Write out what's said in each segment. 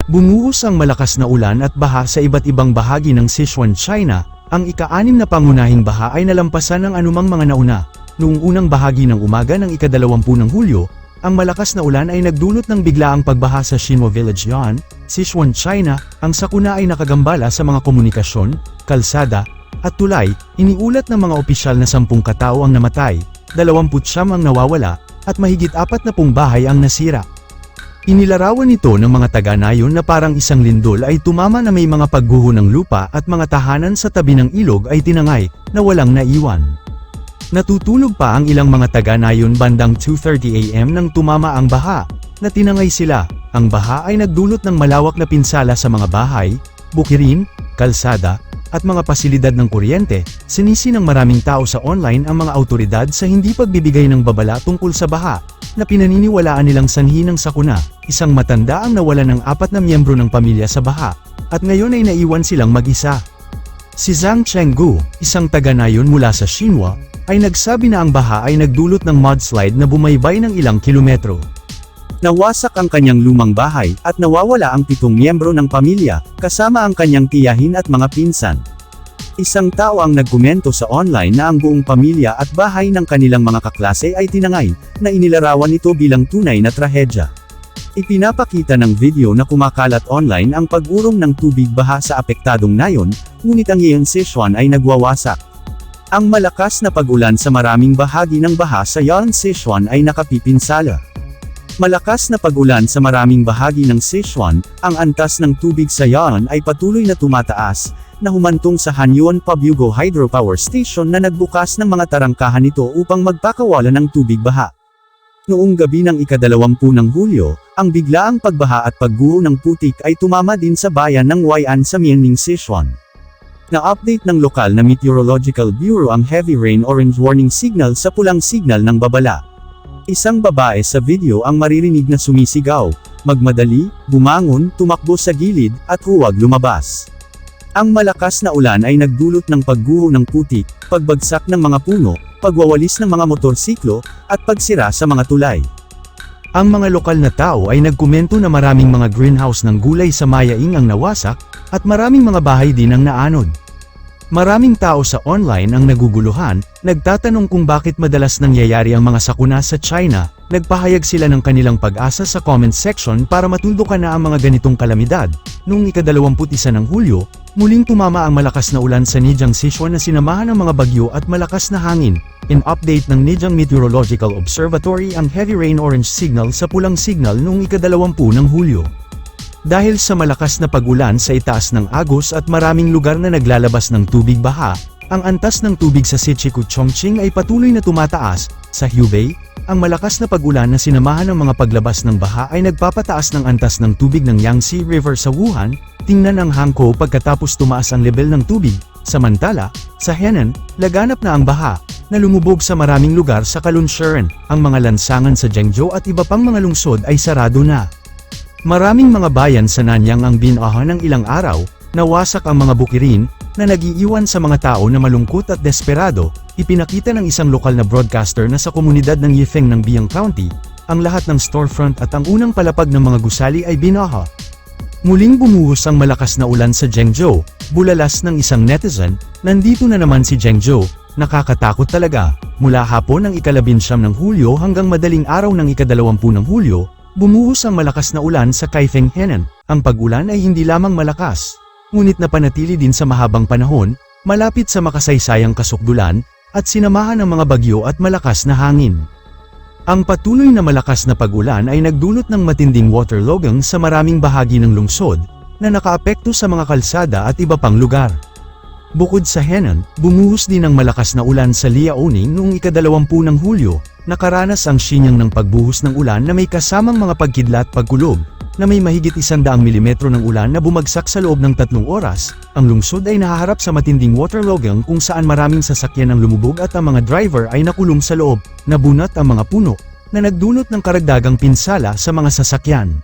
Bumuhos ang malakas na ulan at baha sa iba't ibang bahagi ng Sichuan, China. Ang ika-6 na pangunahing baha ay nalampasan ng anumang mga nauna. Noong unang bahagi ng umaga ng ika-20 ng Hulyo, ang malakas na ulan ay nagdulot ng biglaang pagbaha sa Xinhua Village, Yan, Sichuan, China. Ang sakuna ay nakagambala sa mga komunikasyon, kalsada, at tulay. Iniulat ng mga opisyal na 10 katao ang namatay, 29 ang nawawala, at mahigit 40 bahay ang nasira. Inilarawan nito ng mga taga-nayon na parang isang lindol ay tumama na may mga pagguho ng lupa at mga tahanan sa tabi ng ilog ay tinangay, na walang naiwan. Natutulog pa ang ilang mga taga-nayon bandang 2:30 AM nang tumama ang baha, na tinangay sila. Ang baha ay nagdulot ng malawak na pinsala sa mga bahay, bukirin, kalsada, at mga pasilidad ng kuryente. Sinisi ng maraming tao sa online ang mga awtoridad sa hindi pagbibigay ng babala tungkol sa baha, na pinaniniwalaan nilang sanhi ng sakuna. Isang matanda ang nawalan ng 4 na miyembro ng pamilya sa baha, at ngayon ay naiwan silang mag-isa. Si Zhang Chenggu, isang taga-nayon mula sa Xinhua, ay nagsabi na ang baha ay nagdulot ng mudslide na bumaybay ng ilang kilometro. Nawasak ang kanyang lumang bahay, at nawawala ang 7 miyembro ng pamilya, kasama ang kanyang tiyahin at mga pinsan. Isang tao ang nagkomento sa online na ang buong pamilya at bahay ng kanilang mga kaklase ay tinangay, na inilarawan ito bilang tunay na trahedya. Ipinapakita ng video na kumakalat online ang pag-urong ng tubig baha sa apektadong nayon, ngunit ang Yan Sichuan ay nagwawasak. Ang malakas na pag-ulan sa maraming bahagi ng baha sa Yan Sichuan ay nakapipinsala. Malakas na pag-ulan sa maraming bahagi ng Sichuan, ang antas ng tubig sa Yan ay patuloy na tumataas, na humantong sa Hanyuan Pabugo Hydropower Station na nagbukas ng mga tarangkahan nito upang magpakawala ng tubig baha. Noong gabi ng ika-20 ng Hulyo, ang biglaang pagbaha at pagguho ng putik ay tumama din sa bayan ng Huai'an sa Mianning, Sichuan. Na-update ng lokal na Meteorological Bureau ang heavy rain orange warning signal sa pulang signal ng babala. Isang babae sa video ang maririnig na sumisigaw, "Magmadali, bumangon, tumakbo sa gilid, at huwag lumabas." Ang malakas na ulan ay nagdulot ng pagguho ng putik, pagbagsak ng mga puno, pagwawalis ng mga motorsiklo, at pagsira sa mga tulay. Ang mga lokal na tao ay nagkomento na maraming mga greenhouse ng gulay sa Mayaing ang nawasak, at maraming mga bahay din ang naanod. Maraming tao sa online ang naguguluhan, nagtatanong kung bakit madalas nangyayari ang mga sakuna sa China. Nagpahayag sila ng kanilang pag-asa sa comment section para matuldukan na ang mga ganitong kalamidad. Noong ika-21 ng Hulyo, muling tumama ang malakas na ulan sa Zhejiang, Sichuan na sinamahan ng mga bagyo at malakas na hangin. In update ng Zhejiang Meteorological Observatory ang heavy rain orange signal sa pulang signal noong ika-20 ng Hulyo. Dahil sa malakas na pag-ulan sa itaas ng Agos at maraming lugar na naglalabas ng tubig baha, ang antas ng tubig sa Sichiku, Chongqing ay patuloy na tumataas. Sa Hubei, ang malakas na pag-ulan na sinamahan ng mga paglabas ng baha ay nagpapataas ng antas ng tubig ng Yangtze River sa Wuhan. Tingnan ang Hankou pagkatapos tumaas ang level ng tubig. Samantala, sa Henan, laganap na ang baha, na lumubog sa maraming lugar sa Kalunshuran. Ang mga lansangan sa Zhengzhou at iba pang mga lungsod ay sarado na. Maraming mga bayan sa Nanyang ang binaha ng ilang araw, nawasak ang mga bukirin, na nag-iiwan sa mga tao na malungkot at desperado. Ipinakita ng isang lokal na broadcaster na sa komunidad ng Yifeng ng Biang County, ang lahat ng storefront at ang unang palapag ng mga gusali ay binaha. Muling bumuhos ang malakas na ulan sa Zhengzhou, bulalas ng isang netizen, "Nandito na naman si Zhengzhou, nakakatakot talaga." Mula hapon ng ika-19 ng Hulyo hanggang madaling araw ng ika-20 ng Hulyo, bumuhos ang malakas na ulan sa Kaifeng, Henan. Ang pag-ulan ay hindi lamang malakas, ngunit napanatili din sa mahabang panahon, malapit sa makasaysayang kasukdulan, at sinamahan ng mga bagyo at malakas na hangin. Ang patuloy na malakas na pag-ulan ay nagdulot ng matinding waterlogging sa maraming bahagi ng lungsod, na nakaapekto sa mga kalsada at iba pang lugar. Bukod sa Henan, bumuhos din ang malakas na ulan sa Liaoning noong ika-20 ng Hulyo. Nakaranas ang Xinyang ng pagbuhos ng ulan na may kasamang mga pagkidlat pagkulog, na may mahigit 100 milimetro ng ulan na bumagsak sa loob ng 3 oras. Ang lungsod ay nahaharap sa matinding waterlogging kung saan maraming sasakyan ang lumubog at ang mga driver ay nakulong sa loob. Nabunot ang mga puno, na nagdulot ng karagdagang pinsala sa mga sasakyan.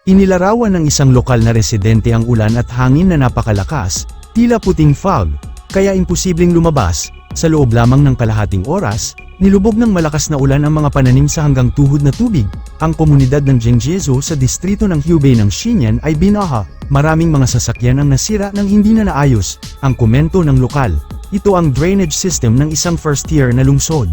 Inilarawan ng isang lokal na residente ang ulan at hangin na napakalakas, tila puting fog, kaya imposibleng lumabas. Sa loob lamang ng kalahating oras, Nilubog ng malakas na ulan ang mga pananim sa hanggang tuhod na tubig. Ang komunidad ng Zhengzhou sa distrito ng Hubei ng Xinyang ay binaha. Maraming mga sasakyan ang nasira nang hindi na naayos. Ang komento ng lokal. Ito ang drainage system ng isang first-tier na lungsod.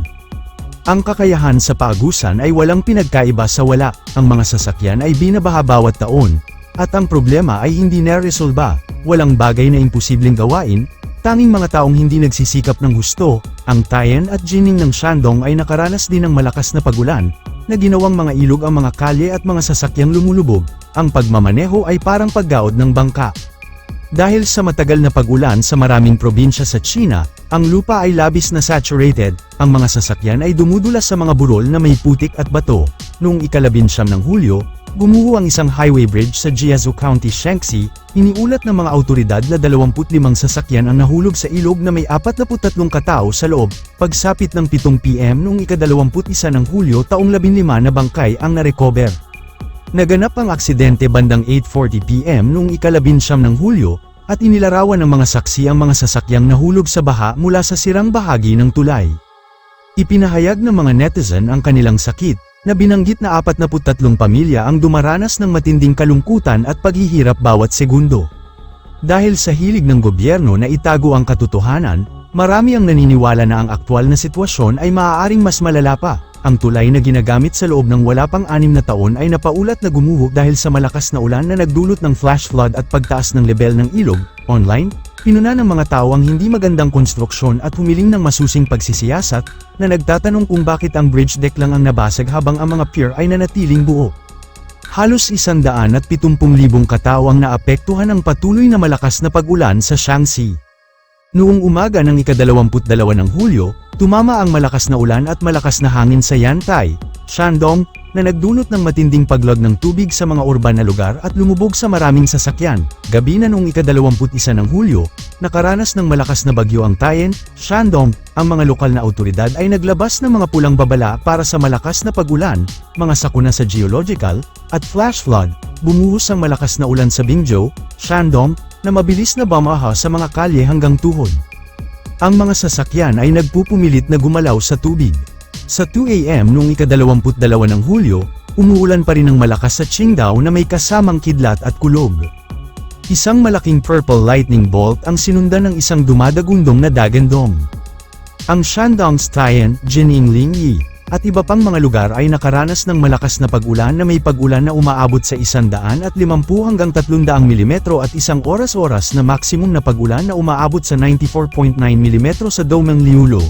Ang kakayahan sa paagusan ay walang pinagkaiba sa wala. Ang mga sasakyan ay binabaha bawat taon. At ang problema ay hindi naresolba. Walang bagay na imposibleng gawain. Tanging mga taong hindi nagsisikap ng husto. Ang Taien at Jining ng Shandong ay nakaranas din ng malakas na pagulan, na ginawang mga ilog ang mga kalye at mga sasakyang lumulubog. Ang pagmamaneho ay parang paggaod ng bangka. Dahil sa matagal na pag-ulan sa maraming probinsya sa China, ang lupa ay labis na saturated, ang mga sasakyan ay dumudulas sa mga burol na may putik at bato. Noong ika-19 ng Hulyo, gumuho ang isang highway bridge sa Jiazhou County, Shanxi. Iniulat ng mga autoridad na 25 sasakyan ang nahulog sa ilog na may 43 katao sa loob. Pagsapit ng 7 PM noong ika-21 ng Hulyo taong 15 na bangkay ang narecover. Naganap ang aksidente bandang 8:40 PM noong ika-19 ng Hulyo, at inilarawan ng mga saksi ang mga sasakyang nahulog sa baha mula sa sirang bahagi ng tulay. Ipinahayag ng mga netizen ang kanilang sakit, na binanggit na 43 pamilya ang dumaranas ng matinding kalungkutan at paghihirap bawat segundo. Dahil sa hilig ng gobyerno na itago ang katotohanan, marami ang naniniwala na ang aktwal na sitwasyon ay maaaring mas malala pa. Ang tulay na ginagamit sa loob ng wala pang 6 na taon ay napaulat na gumuho dahil sa malakas na ulan na nagdulot ng flash flood at pagtaas ng lebel ng ilog. Online, pinuna ng mga tao ang hindi magandang konstruksyon at humiling ng masusing pagsisiyasat, na nagtatanong kung bakit ang bridge deck lang ang nabasag habang ang mga pier ay nanatiling buo. Halos 170,000 katao ang naapektuhan ng patuloy na malakas na pag-ulan sa Shanxi. Noong umaga ng ika-22 ng Hulyo, tumama ang malakas na ulan at malakas na hangin sa Yantai, Shandong, na nagdulot ng matinding paglog ng tubig sa mga urban na lugar at lumubog sa maraming sasakyan. Gabi na noong ika-21 ng Hulyo, nakaranas ng malakas na bagyo ang Taien, Shandong. Ang mga lokal na autoridad ay naglabas ng mga pulang babala para sa malakas na pag-ulan, mga sakuna sa geological, at flash flood. Bumuhos ang malakas na ulan sa Bingzhou, Shandong, na mabilis na bumaha sa mga kalye hanggang tuhod. Ang mga sasakyan ay nagpupumilit na gumalaw sa tubig. Sa 2 AM noong ika-22 ng Hulyo, umuulan pa rin ng malakas sa Qingdao na may kasamang kidlat at kulog. Isang malaking purple lightning bolt ang sinundan ng isang dumadagundong na dagandong. Ang Shandong's Taien, Jining Lingyi, at iba pang mga lugar ay nakaranas ng malakas na pag-ulan na may pag-ulan na umaabot sa 150 hanggang 300 mm at isang oras-oras na maximum na pag-ulan na umaabot sa 94.9 mm sa Domeng Liulo.